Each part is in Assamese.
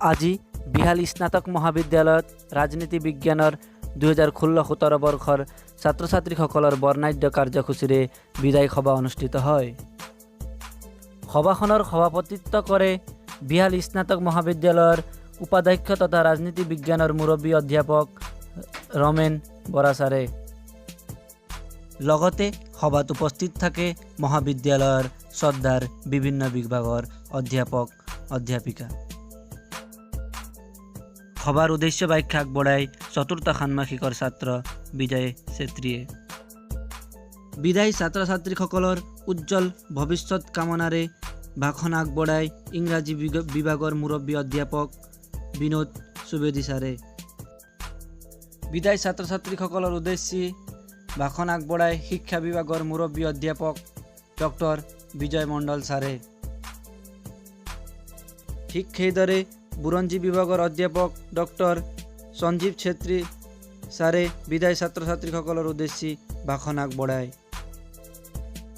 আজি বিহাল স্নাতক মহাবিদ্যালয়ত ৰাজনীতি বিজ্ঞানৰ 2016-17 বৰ্ষৰ ছাত্ৰ ছাত্ৰীসকলৰ বৰ্ণাঢ্য কাৰ্যসূচীৰে বিদায় সভা অনুষ্ঠিত হয়। সভাখনৰ সভাপতিত্ব কৰে বিহাল স্নাতক মহাবিদ্যালয়ৰ উপাধ্যক্ষ তথা ৰাজনীতি বিজ্ঞানৰ মুৰব্বী অধ্যাপক ৰমেন বৰা ছাৰে। লগতে সভাত উপস্থিত থাকে মহাবিদ্যালয়ৰ শ্ৰদ্ধাৰ বিভিন্ন বিভাগৰ অধ্যাপক অধ্যাপিকা। সভাৰ উদ্দেশ্য ব্যাখ্যা আগবঢ়াই চতুৰ্থ ষান্মাসিকৰ ছাত্ৰ বিজয় ছেত্ৰীয়ে বিদায়ী ছাত্ৰ ছাত্ৰীসকলৰ উজ্জ্বল ভৱিষ্যত কামনাৰে ভাষণ আগবঢ়াই ইংৰাজী বিভাগৰ মুৰব্বী অধ্যাপক বিনোদ সুবেদী ছাৰে। বিদায়ী ছাত্ৰ ছাত্ৰীসকলৰ উদ্দেশ্যে ভাষণ আগবঢ়াই শিক্ষা বিভাগৰ মুৰব্বী অধ্যাপক ডক্টৰ বিজয় মণ্ডল ছাৰে। ঠিক সেইদৰে বুৰঞ্জী বিভাগৰ অধ্যাপক ডক্টৰ সঞ্জীৱ ছেত্ৰী ছাৰে বিদায়ী ছাত্ৰ ছাত্ৰীসকলৰ উদ্দেশ্যে ভাষণ আগবঢ়ায়।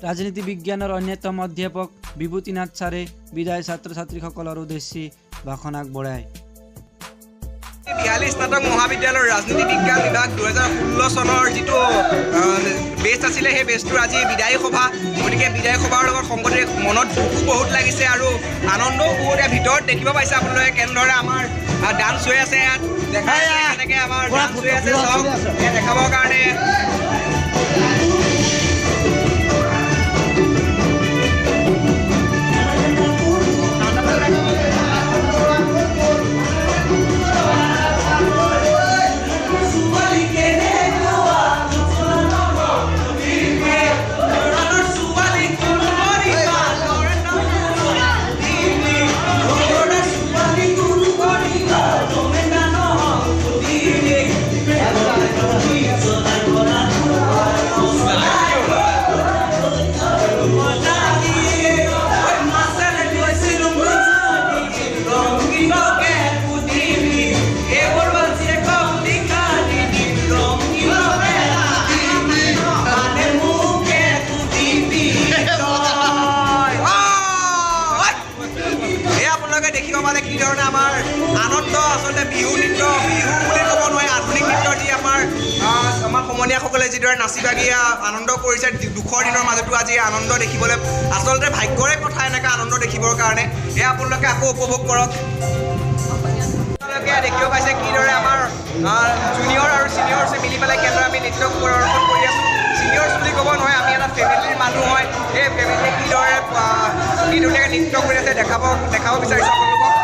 ৰাজনীতি বিজ্ঞানৰ অন্যতম অধ্যাপক বিভূতিনাথ ছাৰে বিদায়ী ছাত্ৰ ছাত্ৰীসকলৰ উদ্দেশ্যে ভাষণ আগবঢ়ায়। বিহাল স্নাতক মহাবিদ্যালয়ৰ ৰাজনীতি বিজ্ঞান বিভাগ 2016 চনৰ যিটো বেষ্ট আছিলে সেই বেষ্টটোৰ আজি বিদায়ী সভা। গতিকে বিদায়ী সভাৰ লগত সংগতি মনত দুখো বহুত লাগিছে আৰু আনন্দও বহুত। ভিতৰত দেখিব পাইছে আপোনালোকে কেনেদৰে আমাৰ ডান্স হৈ আছে, ইয়াত দেখাই এনেকৈ আমাৰ ডান্স হৈ আছে চব দেখাবৰ কাৰণে। কি ধৰণে আমাৰ আনন্দ আচলতে বিহু নৃত্য, বিহু বুলি ক'ব নোৱাৰি, আধুনিক নৃত্য যি আমাৰ সমনীয়াসকলে যিদৰে নাচি বাগি আনন্দ কৰিছে। দুখৰ দিনৰ মাজতো আজি আনন্দ দেখিবলৈ আচলতে ভাগ্যৰে কথা এনেকৈ আনন্দ দেখিবৰ কাৰণে। এয়া আপোনালোকে আকৌ উপভোগ কৰক। আপোনালোকে দেখিব পাইছে কিদৰে আমাৰ জুনিয়ৰ আৰু ছিনিয়ৰ্ছে মিলি পেলাই কেনেদৰে আমি নৃত্য প্ৰদৰ্শন কৰি আছোঁ। ছিনিয়ৰ্ছ বুলি ক'ব নহয়, আমি এটা ফেমিলিৰ মানুহ হয়। সেই ফেমিলিয়ে কি ধুনীয়াকৈ নৃত্য কৰি আছে দেখাব বিচাৰিছোঁ আপোনালোকক।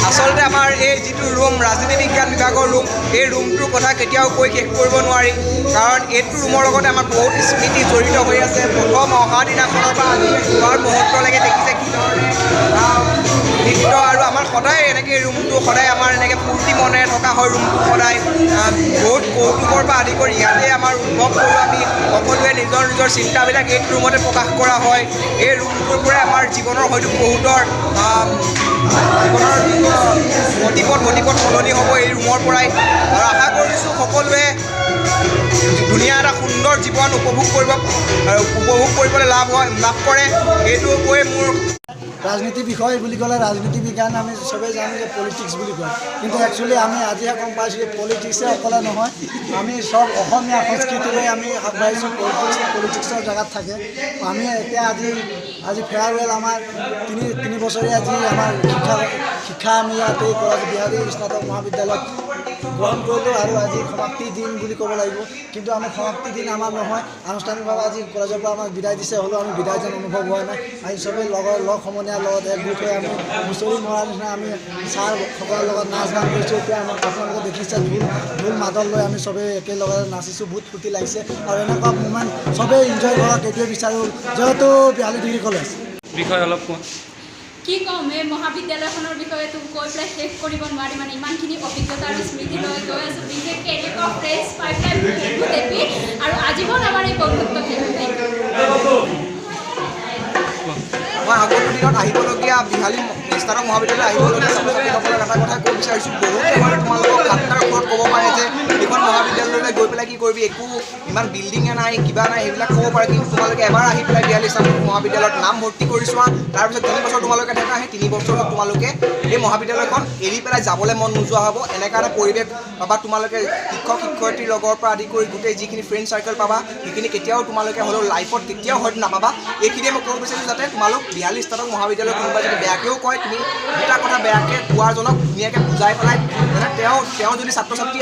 আচলতে আমাৰ এই যিটো ৰুম ৰাজনীতি বিজ্ঞান বিভাগৰ ৰুম, এই ৰুমটোৰ কথা কেতিয়াও কৈ শেষ কৰিব নোৱাৰি, কাৰণ এইটো ৰুমৰ লগতে আমাৰ বহুত স্মৃতি জড়িত হৈ আছে। প্ৰথম অহা দিনাখনৰ পৰা আজি হোৱাৰ মুহূৰ্তলৈকে দেখিছে কি ধৰণে নৃত্য, আৰু আমাৰ সদায় এনেকৈ ৰুমটো সদায় আমাৰ এনেকৈ ফূৰ্তি মনেৰে থকা হয়। ৰুমটো সদায় বহুত কৌতুকৰ পৰা আদি কৰি ইয়াতে আমাৰ উদ্ভৱ কৰোঁ আমি সকলোৱে নিজৰ নিজৰ চিন্তাবিলাক এই ৰুমতে প্ৰকাশ কৰা হয়। এই ৰুমটোৰ পৰাই আমাৰ জীৱনৰ হয়তো বহুতৰ গতিপথ সলনি হ'ব এই ৰুমৰ পৰাই। আৰু আশা কৰিছোঁ সকলোৱে ধুনীয়া এটা সুন্দৰ জীৱন উপভোগ কৰিবলৈ লাভ কৰে। এইটো কৈ মোৰ ৰাজনীতি বিষয় বুলি ক'লে ৰাজনীতি বিজ্ঞান আমি চবেই জানো যে পলিটিক্স বুলি কয়, কিন্তু একচুৱেলি আমি আজিহে গম পাইছোঁ যে পলিটিক্সে অকলে নহয়, আমি চব অসমীয়া সংস্কৃতিলৈ আমি আগবাঢ়িছোঁ। পলিটিক্সৰ জেগাত থাকে। আমি এতিয়া আজি ফেয়াৰৱেল আমাৰ তিনি বছৰীয়া যি আমাৰ শিক্ষা আমি ইয়াতে বিহালী স্নাতক মহাবিদ্যালয়ত গ্ৰহণ কৰিলোঁ, আৰু আজি সমাপ্তি দিন বুলি ক'ব লাগিব। কিন্তু আমি সমাপ্তি দিন আমাৰ নহয়, আনুষ্ঠানিকভাৱে আজি কলেজৰ পৰা আমাক বিদায় দিছে, হ'লেও আমি বিদায় যেন অনুভৱ হোৱা নাই। আমি চবেই লগ সমনীয়াৰ লগত একগোট হৈ আমি হুঁচৰি মৰাৰ নিচিনা আমি ছাৰসকলৰ লগত নাচ গান কৰিছোঁ। এতিয়া আমাক আপোনালোকে দেখিছে ঢোল মাদল লৈ আমি চবেই একেলগে নাচিছোঁ, বহুত ফূৰ্তি লাগিছে। আৰু এনেকুৱা মুমেণ্ট চবেই এনজয় কৰক এইটোৱে বিচাৰোঁ, যিহেতু বিহালী ডিগ্ৰী কলেজ বিষয় অলপ কোৱা। কি ক'ম এই মহাবিদ্যালয়খনৰ বিষয়েতো কৈ পেলাই শেষ কৰিব নোৱাৰি মানে ইমানখিনি অভিজ্ঞতা আৰু স্মৃতি লৈ গৈ আছোঁ বিশেষকৈ এনেকুৱা ফ্ৰেছ পাইপলাইন দেখি আৰু আজীৱন আমাৰ এই বন্ধুত্ব থাকিব। মই আগন্তুক দিনত আহিবলগীয়া বিহালী স্নাতক মহাবিদ্যালয় আহিবলগীয়া ছাত্ৰ ছাত্ৰীসকলক এটা কথা ক'ব বিচাৰিছোঁ বহুতে মানে তোমালোকক কাটাৰ ওপৰত ক'ব পাৰে যে এইখন মহাবিদ্যালয়লৈ গৈ পেলাই কি কৰিবি একো ইমান বিল্ডিঙে নাই কিবা নাই সেইবিলাক ক'ব পাৰে কিন্তু তোমালোকে এবাৰ আহি পেলাই বিহালী স্নাতক মহাবিদ্যালয়ত নাম ভৰ্তি কৰি চোৱা তাৰপিছত 3 বছৰ তোমালোকে থকা সেই 3 বছৰত তোমালোকে এই মহাবিদ্যালয়খন এৰি পেলাই যাবলৈ মন নোযোৱা হ'ব এনেকুৱা এটা পৰিৱেশ পাবা তোমালোকে শিক্ষক শিক্ষয়িত্ৰীৰ লগৰ পৰা আদি কৰি গোটেই যিখিনি ফ্ৰেণ্ড চাৰ্কেল পাবা সেইখিনি কেতিয়াও তোমালোকে হ'লেও লাইফত কেতিয়াও হয়তো নাপাবা এইখিনিয়ে মই ক'ব বিচাৰিছোঁ যাতে তোমালোক বিহালী স্নাতক মহাবিদ্যালয় কোনোবাই যদি বেয়াকৈও কয় তুমি দুটা কথা বেয়াকৈ কোৱাজনক ধুনীয়াকৈ বুজাই পেলাই মানে তেওঁ যদি ছাত্ৰ ছাত্ৰী